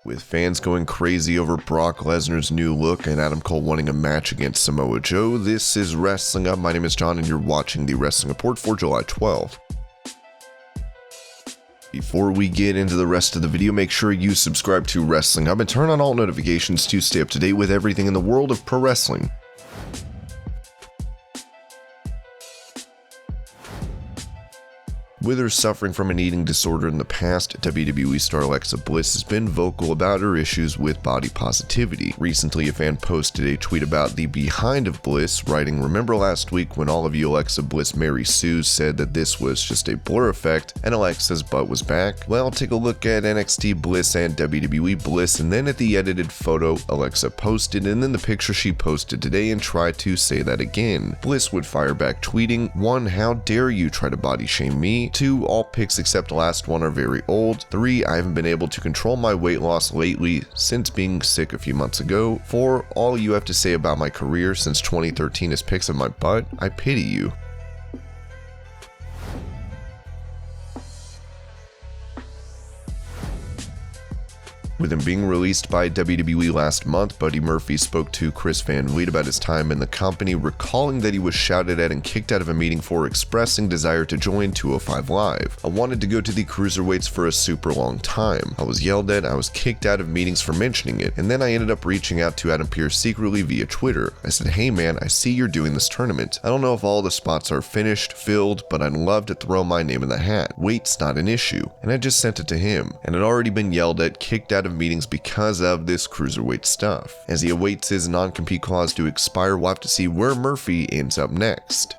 With fans going crazy over Brock Lesnar's new look and Adam Cole wanting a match against Samoa Joe, this is Wrestling Up. My name is John and you're watching the Wrestling Report for July 12th. Before we get into the rest of the video, make sure you subscribe to Wrestling Up and turn on all notifications to stay up to date with everything in the world of pro wrestling. With her suffering from an eating disorder in the past, WWE star Alexa Bliss has been vocal about her issues with body positivity. Recently, a fan posted a tweet about the behind of Bliss, writing, "Remember last week when all of you Alexa Bliss Mary Sues said that this was just a blur effect and Alexa's butt was back? Well, take a look at NXT Bliss and WWE Bliss, and then at the edited photo Alexa posted, and then the picture she posted today and tried to say that again." Bliss would fire back tweeting, "1. How dare you try to body shame me? 2. All pics except the last one are very old. 3. I haven't been able to control my weight loss lately since being sick a few months ago. 4. All you have to say about my career since 2013 is pics of my butt. I pity you." With him being released by WWE last month, Buddy Murphy spoke to Chris Van Vliet about his time in the company, recalling that he was shouted at and kicked out of a meeting for expressing desire to join 205 Live. "I wanted to go to the cruiserweights for a super long time. I was yelled at, I was kicked out of meetings for mentioning it, and then I ended up reaching out to Adam Pearce secretly via Twitter. I said, hey man, I see you're doing this tournament. I don't know if all the spots are finished, filled, but I'd love to throw my name in the hat. Weight's not an issue." And I just sent it to him, and had already been yelled at, kicked out of meetings because of this cruiserweight stuff. As he awaits his non-compete clause to expire, we'll have to see where Murphy ends up next.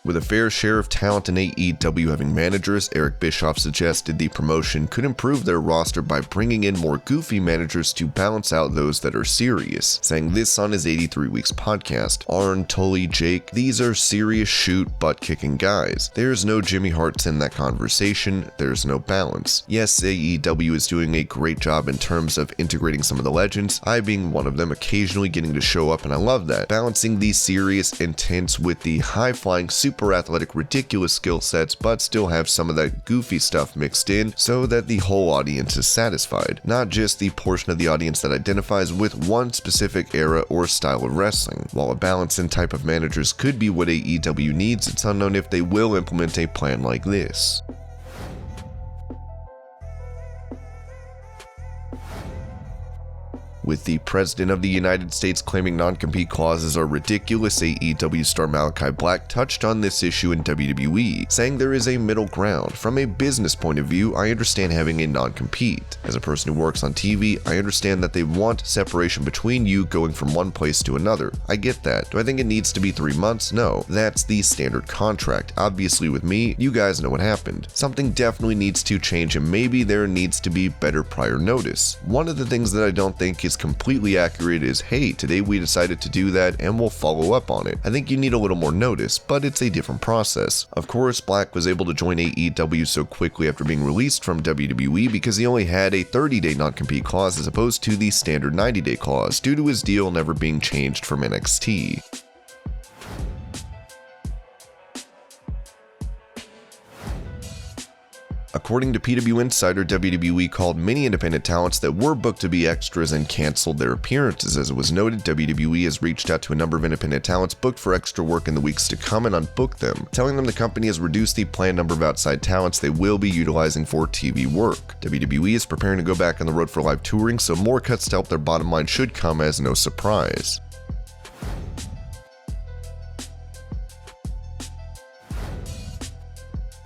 With a fair share of talent in AEW having managers, Eric Bischoff suggested the promotion could improve their roster by bringing in more goofy managers to balance out those that are serious, saying this on his 83 Weeks podcast. "Arn, Tully, Jake, these are serious shoot, butt-kicking guys. There's no Jimmy Harts in that conversation, there's no balance. Yes, AEW is doing a great job in terms of integrating some of the legends, I being one of them, occasionally getting to show up, and I love that. Balancing the serious, intense with the high-flying, super athletic, ridiculous skill sets, but still have some of that goofy stuff mixed in so that the whole audience is satisfied, not just the portion of the audience that identifies with one specific era or style of wrestling. While a balance in type of managers could be what AEW needs, it's unknown if they will implement a plan like this." With the President of the United States claiming non-compete clauses are ridiculous, AEW star Malakai Black touched on this issue in WWE, saying there is a middle ground. "From a business point of view, I understand having a non-compete. As a person who works on TV, I understand that they want separation between you going from one place to another. I get that. Do I think it needs to be 3 months? No. That's the standard contract. Obviously with me, you guys know what happened. Something definitely needs to change and maybe there needs to be better prior notice. One of the things that I don't think is completely accurate is, hey, today we decided to do that and we'll follow up on it. I think you need a little more notice, but it's a different process." Of course, Black was able to join AEW so quickly after being released from WWE because he only had a 30-day non-compete clause as opposed to the standard 90-day clause, due to his deal never being changed from NXT. According to PW Insider, WWE called many independent talents that were booked to be extras and canceled their appearances. As it was noted, WWE has reached out to a number of independent talents booked for extra work in the weeks to come and unbooked them, telling them the company has reduced the planned number of outside talents they will be utilizing for TV work. WWE is preparing to go back on the road for live touring, so more cuts to help their bottom line should come as no surprise.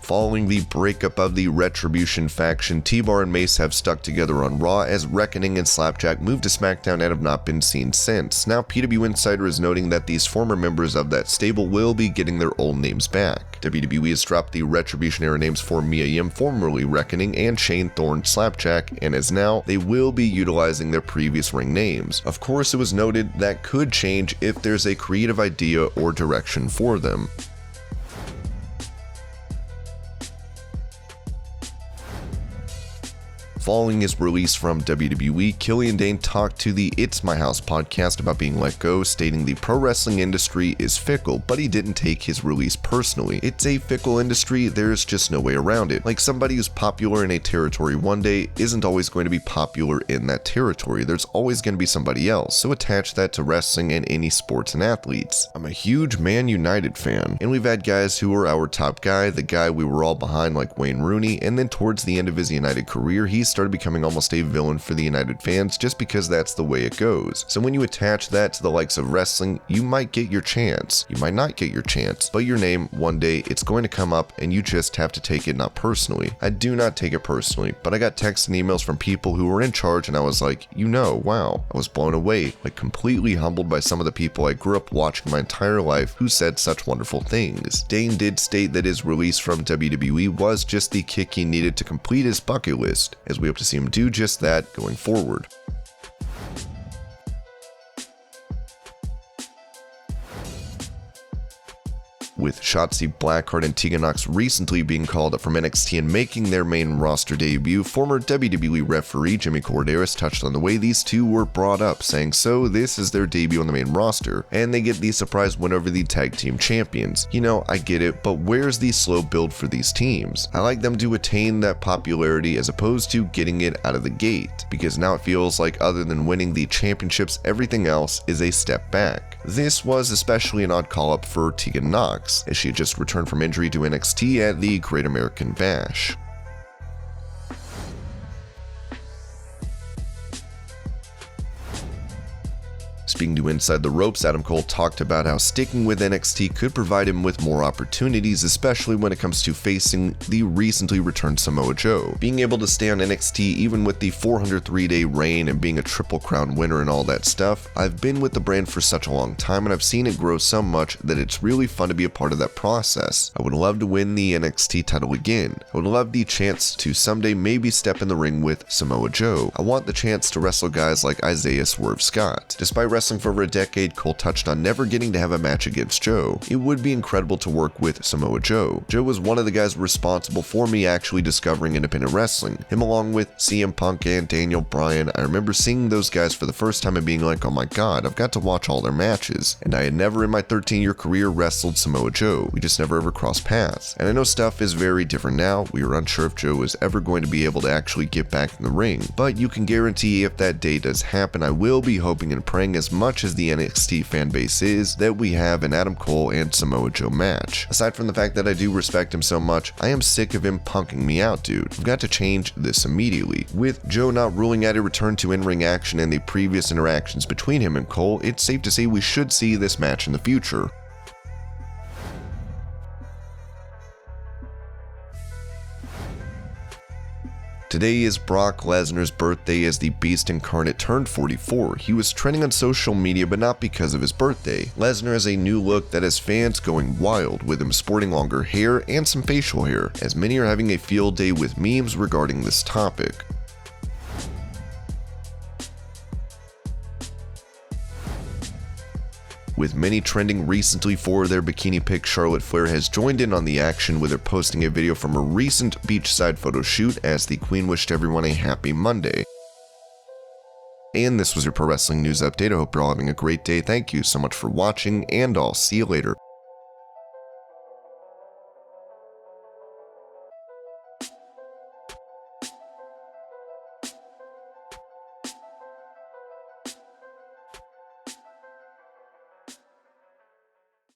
Following the breakup of the Retribution faction, T-Bar and Mace have stuck together on Raw as Reckoning and Slapjack moved to SmackDown and have not been seen since. Now PW Insider is noting that these former members of that stable will be getting their old names back. WWE has dropped the Retribution era names for Mia Yim, formerly Reckoning, and Shane Thorne Slapjack, and as now, they will be utilizing their previous ring names. Of course, it was noted that could change if there's a creative idea or direction for them. Following his release from WWE, Killian Dain talked to the It's My House podcast about being let go, stating the pro wrestling industry is fickle, but he didn't take his release personally. It's a fickle industry, there's just no way around it. Like, somebody who's popular in a territory one day isn't always going to be popular in that territory. There's always going to be somebody else, so attach that to wrestling and any sports and athletes. I'm a huge Man United fan, and we've had guys who were our top guy, the guy we were all behind like Wayne Rooney, and then towards the end of his United career, he started becoming almost a villain for the United fans just because that's the way it goes. So when you attach that to the likes of wrestling, you might get your chance. You might not get your chance, but your name, one day, it's going to come up and you just have to take it not personally. I do not take it personally, but I got texts and emails from people who were in charge and I was like, wow, I was blown away, like completely humbled by some of the people I grew up watching my entire life who said such wonderful things. Dain did state that his release from WWE was just the kick he needed to complete his bucket list, as we hope to see him do just that going forward. With Shotzi Blackheart and Nox recently being called up from NXT and making their main roster debut, former WWE referee Jimmy Corderas touched on the way these two were brought up, saying so this is their debut on the main roster, and they get the surprise win over the tag team champions. I get it, but where's the slow build for these teams? I like them to attain that popularity as opposed to getting it out of the gate, because now it feels like other than winning the championships, everything else is a step back. This was especially an odd call-up for Nox, as she had just returned from injury to NXT at the Great American Bash. Speaking to Inside the Ropes, Adam Cole talked about how sticking with NXT could provide him with more opportunities, especially when it comes to facing the recently returned Samoa Joe. Being able to stay on NXT even with the 403-day reign and being a Triple Crown winner and all that stuff, I've been with the brand for such a long time and I've seen it grow so much that it's really fun to be a part of that process. I would love to win the NXT title again. I would love the chance to someday maybe step in the ring with Samoa Joe. I want the chance to wrestle guys like Isaiah Swerve Scott. Despite wrestling for over a decade, Cole touched on never getting to have a match against Joe. It would be incredible to work with Samoa Joe. Joe was one of the guys responsible for me actually discovering independent wrestling. Him along with CM Punk and Daniel Bryan, I remember seeing those guys for the first time and being like, oh my god, I've got to watch all their matches. And I had never in my 13-year career wrestled Samoa Joe. We just never ever crossed paths. And I know stuff is very different now. We were unsure if Joe was ever going to be able to actually get back in the ring. But you can guarantee if that day does happen, I will be hoping and praying as much as the NXT fanbase is that we have an Adam Cole and Samoa Joe match. Aside from the fact that I do respect him so much, I am sick of him punking me out, dude. We've got to change this immediately. With Joe not ruling out a return to in-ring action and the previous interactions between him and Cole, it's safe to say we should see this match in the future. Today is Brock Lesnar's birthday as the Beast Incarnate turned 44. He was trending on social media, but not because of his birthday. Lesnar has a new look that has fans going wild, with him sporting longer hair and some facial hair, as many are having a field day with memes regarding this topic. With many trending recently for their bikini pic, Charlotte Flair has joined in on the action with her posting a video from a recent beachside photo shoot as the Queen wished everyone a happy Monday. And this was your Pro Wrestling News Update. I hope you're all having a great day. Thank you so much for watching, and I'll see you later.